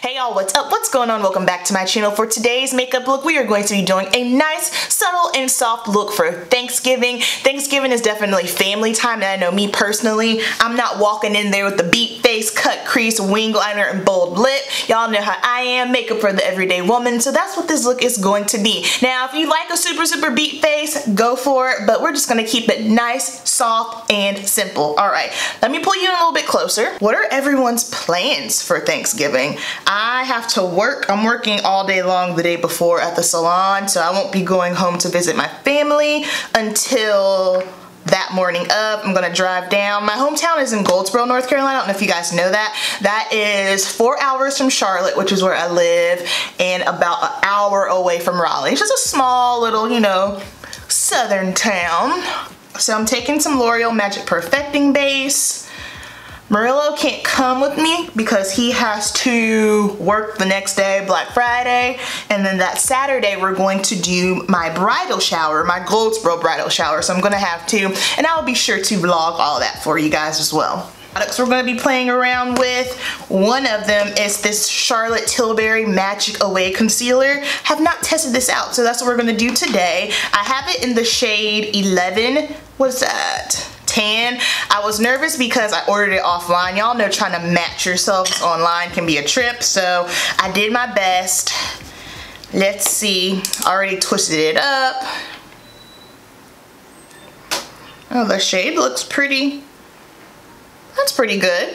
Hey y'all, what's up? What's going on? Welcome back to my channel. For today's makeup look, we are going to be doing a nice, subtle, and soft look for Thanksgiving. Thanksgiving is definitely family time, and I know me personally, I'm not walking in there with the beat face, cut crease, wing liner, and bold lip. Y'all know how I am, makeup for the everyday woman, so that's what this look is going to be. Now, if you like a super beat face, go for it, but we're just gonna keep it nice, soft, and simple. All right, let me pull you in a little bit closer. What are everyone's plans for Thanksgiving? I have to work. I'm working all day long the day before at the salon, so I won't be going home to visit my family until that morning of. I'm gonna drive down. My hometown is in Goldsboro, North Carolina. I don't know if you guys know that. That is 4 hours from Charlotte, which is where I live, and about an hour away from Raleigh. It's just a small little, you know, southern town. So I'm taking some Loreal Magic Perfecting Base. Murillo can't come with me because he has to work the next day, Black Friday, and then that Saturday we're going to do my bridal shower, my Goldsboro bridal shower, so I'm gonna have to, and I'll be sure to vlog all that for you guys as well. Products we're going to be playing around with, one of them is this Charlotte Tilbury Magic Away Concealer. Have not tested this out, so that's what we're going to do today. I have it in the shade 11, what's that? 10. I was nervous because I ordered it offline. Y'all know trying to match yourselves online can be a trip, so I did my best. Let's see. Already twisted it up. Oh, the shade looks pretty. That's pretty good.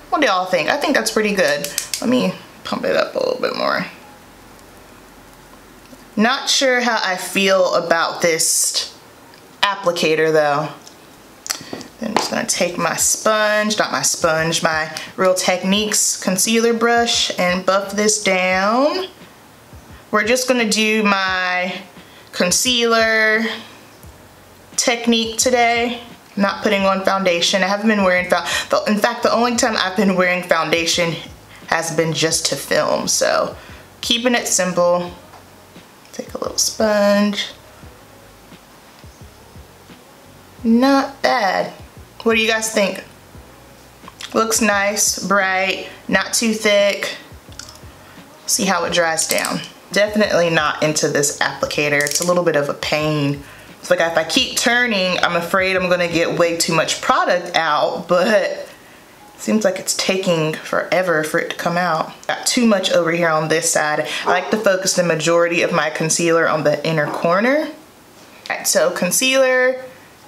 What do y'all think? I think that's pretty good. Let me pump it up a little bit more. Not sure how I feel about this applicator though. I'm just gonna take my sponge, not my sponge, my Real Techniques concealer brush and buff this down. We're just gonna do my concealer technique today. I'm not putting on foundation. I haven't been wearing in fact, the only time I've been wearing foundation has been just to film, so keeping it simple. Take a little sponge. Not bad. What do you guys think? Looks nice, bright, not too thick. See how it dries down. Definitely not into this applicator. It's a little bit of a pain. It's like if I keep turning, I'm afraid I'm gonna get way too much product out, but it seems like it's taking forever for it to come out. Got too much over here on this side. I like to focus the majority of my concealer on the inner corner. All right, so concealer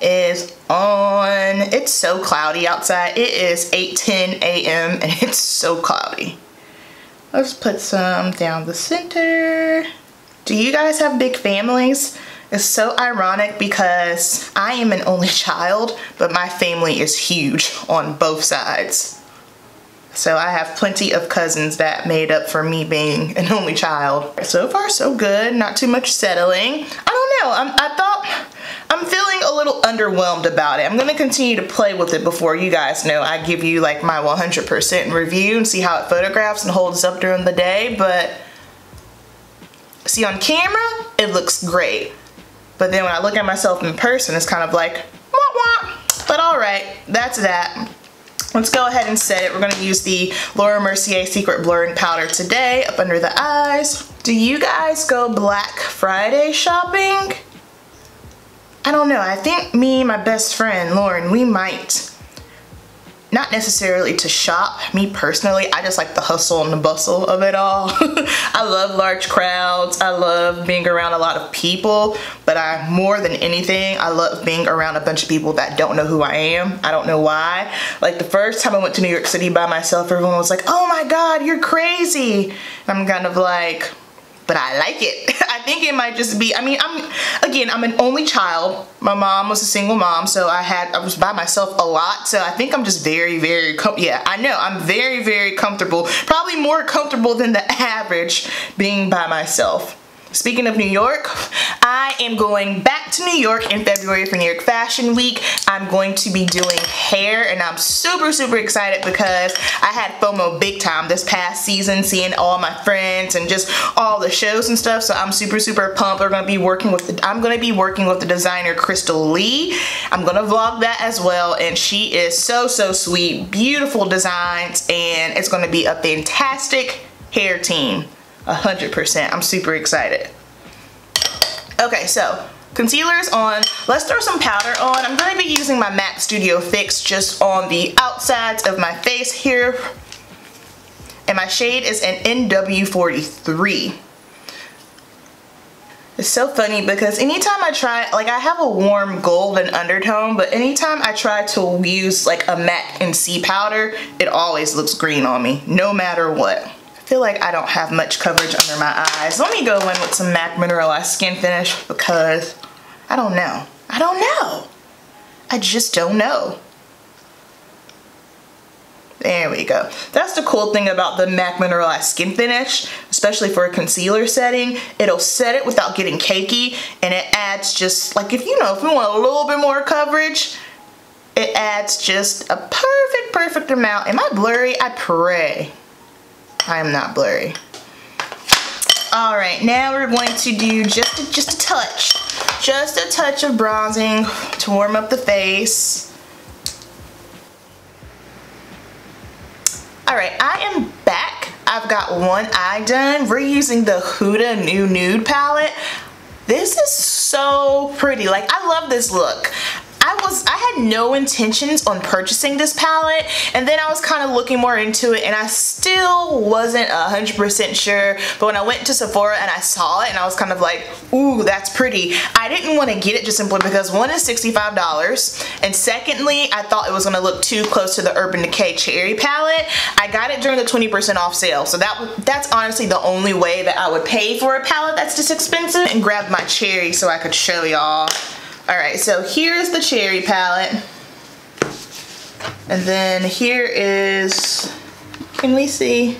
is on. It's so cloudy outside. It is 8:10 a.m. and it's so cloudy. Let's put some down the center. Do you guys have big families? It's so ironic because I am an only child, but my family is huge on both sides. So I have plenty of cousins that made up for me being an only child. So far so good, not too much settling. I don't know, I'm feeling a little underwhelmed about it. I'm gonna continue to play with it before you guys know I give you like my 100% review and see how it photographs and holds up during the day, but see on camera, it looks great. But then when I look at myself in person, it's kind of like, wah wah. But all right, that's that. Let's go ahead and set it. We're gonna use the Laura Mercier Secret Blurring Powder today up under the eyes. Do you guys go Black Friday shopping? I don't know, I think me and my best friend, Lauren, we might. Not necessarily to shop, me personally, I just like the hustle and the bustle of it all. I love large crowds, I love being around a lot of people, but more than anything, I love being around a bunch of people that don't know who I am. I don't know why. Like the first time I went to New York City by myself, everyone was like, oh my God, you're crazy. I'm kind of like, but I like it. I think it might just be, I mean, I'm an only child. My mom was a single mom, so I was by myself a lot, so I think I'm just very yeah, I know, I'm very comfortable. Probably more comfortable than the average being by myself. Speaking of New York, I am going back to New York in February for New York Fashion Week. I'm going to be doing hair, and I'm super excited because I had FOMO big time this past season, seeing all my friends and just all the shows and stuff. So I'm super pumped. I'm gonna be working with the designer Crystal Lee. I'm gonna vlog that as well, and she is so sweet, beautiful designs, and it's gonna be a fantastic hair team, 100%. I'm super excited. Okay, so concealer's on. Let's throw some powder on. I'm going to be using my MAC Studio Fix just on the outsides of my face here. And my shade is an NW43. It's so funny because anytime I try, like I have a warm golden undertone, but anytime I try to use like a MAC and C powder, it always looks green on me, no matter what. I feel like I don't have much coverage under my eyes. Let me go in with some MAC Mineralize Skin Finish because I don't know. I don't know. I just don't know. There we go. That's the cool thing about the MAC Mineralize Skin Finish, especially for a concealer setting. It'll set it without getting cakey, and it adds just, like if you want a little bit more coverage, it adds just a perfect amount. Am I blurry? I pray I am not blurry. All right, now we're going to do just a touch of bronzing to warm up the face. Alright, I am back. I've got one eye done. We're using the Huda new Nude palette. This is so pretty. Like, I love this look. I had no intentions on purchasing this palette, and then I was kind of looking more into it, and I still wasn't 100% sure, but when I went to Sephora and I saw it, and I was kind of like, ooh, that's pretty. I didn't want to get it just simply because one is $65, and secondly, I thought it was going to look too close to the Urban Decay Cherry palette. I got it during the 20% off sale, so that's honestly the only way that I would pay for a palette that's this expensive, and grabbed my cherry so I could show y'all. Alright, so here's the cherry palette, and then here is, can we see,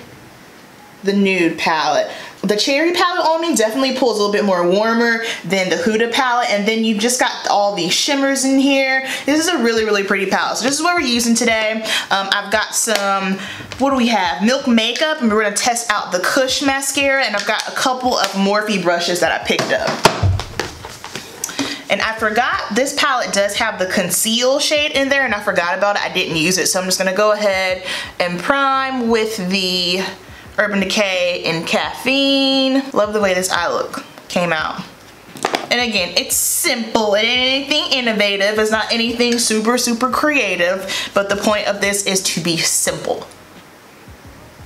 the nude palette. The cherry palette on me definitely pulls a little bit more warmer than the Huda palette, and then you've just got all these shimmers in here. This is a really pretty palette. So this is what we're using today. I've got some, what do we have? Milk Makeup, and we're going to test out the Kush mascara, and I've got a couple of Morphe brushes that I picked up. And I forgot, this palette does have the conceal shade in there, and I forgot about it. I didn't use it, so I'm just gonna go ahead and prime with the Urban Decay in Caffeine. Love the way this eye look came out. And again, it's simple. It ain't anything innovative. It's not anything super creative, but the point of this is to be simple.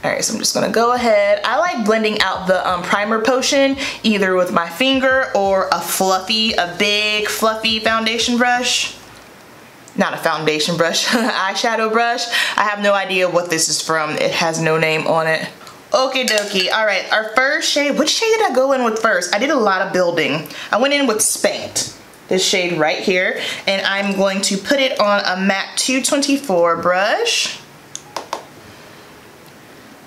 Alright, so I'm just gonna go ahead. I like blending out the primer potion either with my finger or a big fluffy foundation brush. Not a foundation brush, eyeshadow brush. I have no idea what this is from. It has no name on it. Okie dokie. Alright, our first shade. Which shade did I go in with first? I did a lot of building. I went in with Spanked. This shade right here. And I'm going to put it on a MAC 224 brush.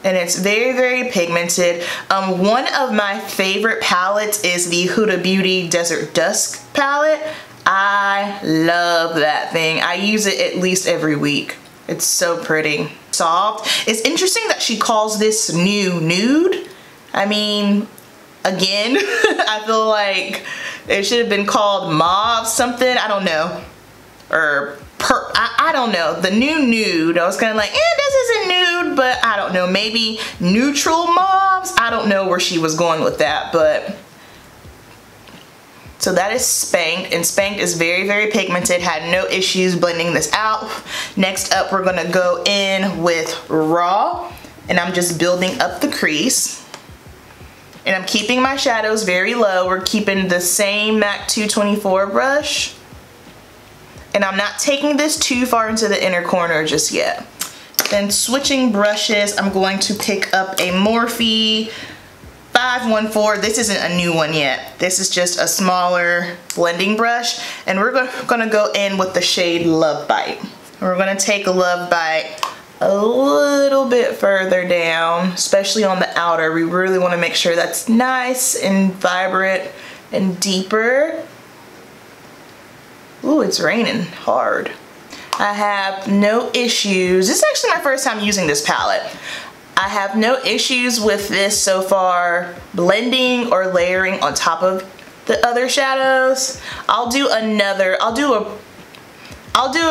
And it's very pigmented. One of my favorite palettes is the Huda Beauty Desert Dusk palette. I love that thing. I use it at least every week. It's so pretty. Soft. It's interesting that she calls this new Nude. I mean, again, I feel like it should have been called Mauve something. I don't know. Or I don't know. The new Nude. I was kind of like, this isn't nude, but I don't know. Maybe neutral mauves? I don't know where she was going with that, but. So that is Spanked, and Spanked is very pigmented. Had no issues blending this out. Next up, we're gonna go in with Raw, and I'm just building up the crease. And I'm keeping my shadows very low. We're keeping the same MAC 224 brush. And I'm not taking this too far into the inner corner just yet. Then switching brushes, I'm going to pick up a Morphe 514. This isn't a new one yet. This is just a smaller blending brush. And we're gonna go in with the shade Love Bite. And we're gonna take Love Bite a little bit further down, especially on the outer. We really wanna make sure that's nice and vibrant and deeper. Ooh, it's raining hard. I have no issues. This is actually my first time using this palette. I have no issues with this so far, blending or layering on top of the other shadows. I'll do a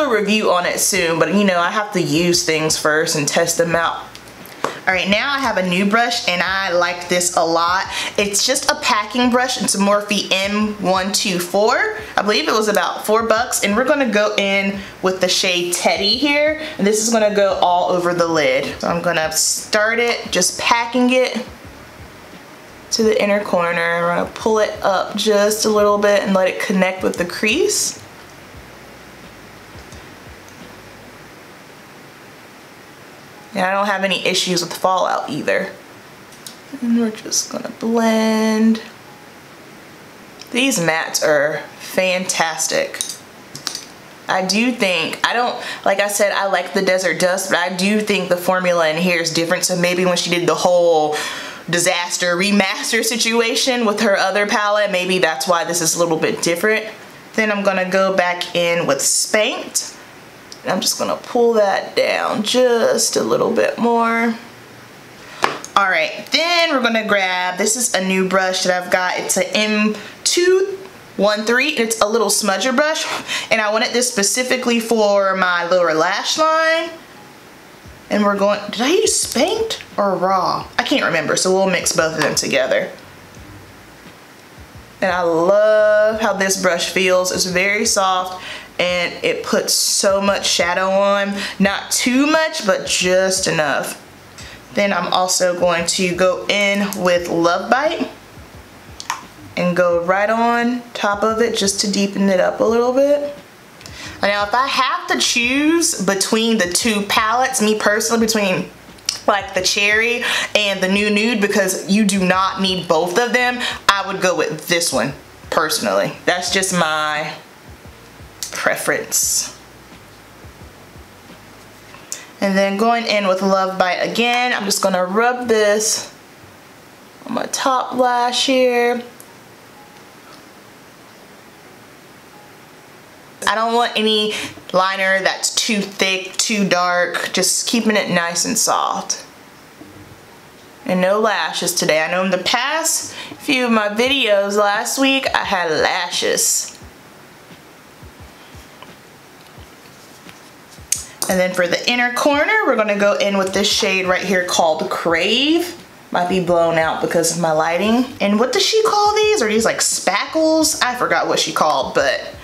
review on it soon, but you know, I have to use things first and test them out. All All right, now I have a new brush and I like this a lot. It's just a packing brush. It's a Morphe M124. I believe it was about $4, and we're gonna go in with the shade Teddy here. And this is gonna go all over the lid. So I'm gonna start it, just packing it to the inner corner. We're gonna pull it up just a little bit and let it connect with the crease. And I don't have any issues with fallout either. And we're just gonna blend. These mattes are fantastic. I do think, like I said, I like the Desert Dust, but I do think the formula in here is different. So maybe when she did the whole disaster remaster situation with her other palette, maybe that's why this is a little bit different. Then I'm gonna go back in with Spanked. And I'm just gonna pull that down just a little bit more. All right, then we're gonna grab, this is a new brush that I've got. It's an M213. It's a little smudger brush, and I wanted this specifically for my lower lash line. And we're going, did I use Spanked or Raw? I can't remember, so we'll mix both of them together. And I love how this brush feels. It's very soft and it puts so much shadow on. Not too much, but just enough. Then I'm also going to go in with Love Bite and go right on top of it just to deepen it up a little bit. Now, if I have to choose between the two palettes, me personally, between like the Cherry and the new Nude, because you do not need both of them, I would go with this one personally. That's just my preference. And then going in with Love Bite again, I'm just gonna rub this on my top lash here. I don't want any liner that's too thick, too dark, just keeping it nice and soft. And no lashes today. I know in the past few of my videos last week, I had lashes. And then for the inner corner, we're gonna go in with this shade right here called Crave. Might be blown out because of my lighting. And what does she call these? Are these like spackles? I forgot what she called, but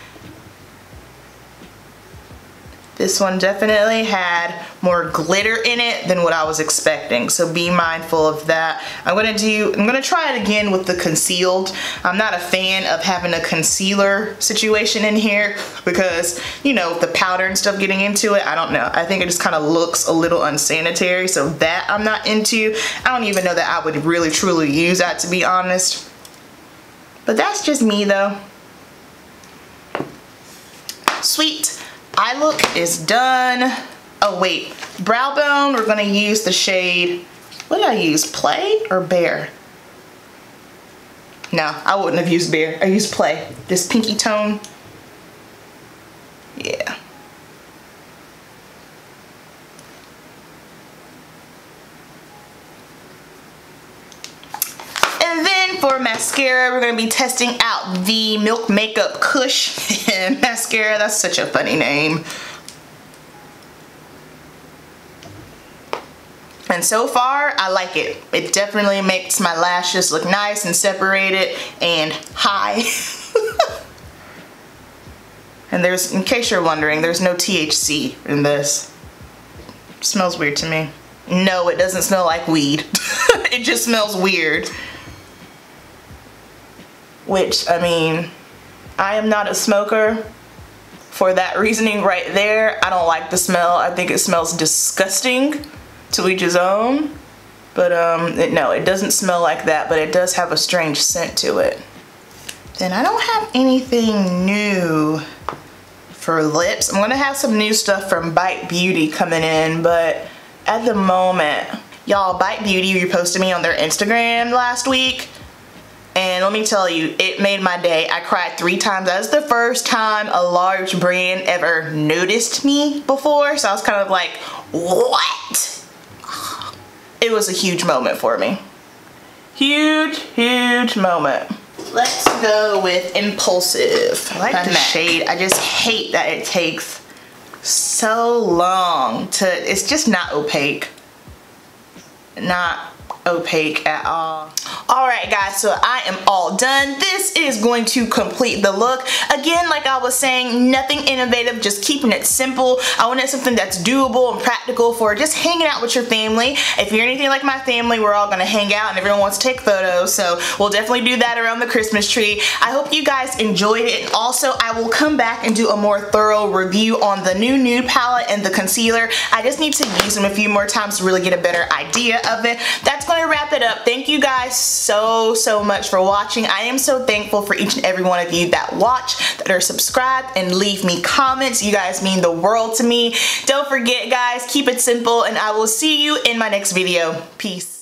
this one definitely had more glitter in it than what I was expecting, so be mindful of that. I'm gonna try it again with the concealed. I'm not a fan of having a concealer situation in here because, you know, the powder and stuff getting into it, I don't know. I think it just kind of looks a little unsanitary, so that I'm not into. I don't even know that I would really truly use that, to be honest. But that's just me though. Sweet. Eye look is done. Oh wait, brow bone, we're gonna use the shade, what did I use, Play or Bear? No, I wouldn't have used Bear, I used Play. This pinky tone. Yeah. And then for mascara, we're gonna be testing out the Milk Makeup Kush mascara. That's such a funny name. And so far, I like it. It definitely makes my lashes look nice and separated and high. And there's, in case you're wondering, there's no THC in this. It smells weird to me. No, it doesn't smell like weed. It just smells weird. Which, I mean, I am not a smoker. For that reasoning right there, I don't like the smell. I think it smells disgusting. To each his own. But no, it doesn't smell like that, but it does have a strange scent to it. Then I don't have anything new for lips. I'm gonna have some new stuff from Bite Beauty coming in, but at the moment, y'all, Bite Beauty reposted me on their Instagram last week. And let me tell you, it made my day. I cried 3 times. That was the first time a large brand ever noticed me before. So I was kind of like, what? It was a huge moment for me. Huge, huge moment. Let's go with Impulsive. I like the shade. I just hate that it takes so long to, it's just not opaque. not opaque at all. Alright guys, so I am all done. This is going to complete the look. Again, like I was saying, nothing innovative, just keeping it simple. I wanted something that's doable and practical for just hanging out with your family. If you're anything like my family, we're all gonna hang out and everyone wants to take photos, so we'll definitely do that around the Christmas tree. I hope you guys enjoyed it, and also I will come back and do a more thorough review on the new Nude palette and the concealer. I just need to use them a few more times to really get a better idea of it. That's going to wrap it up. Thank you guys so much for watching. I am so thankful for each and every one of you that watch, that are subscribed, and leave me comments. You guys mean the world to me. Don't forget guys, keep it simple, and I will see you in my next video. Peace.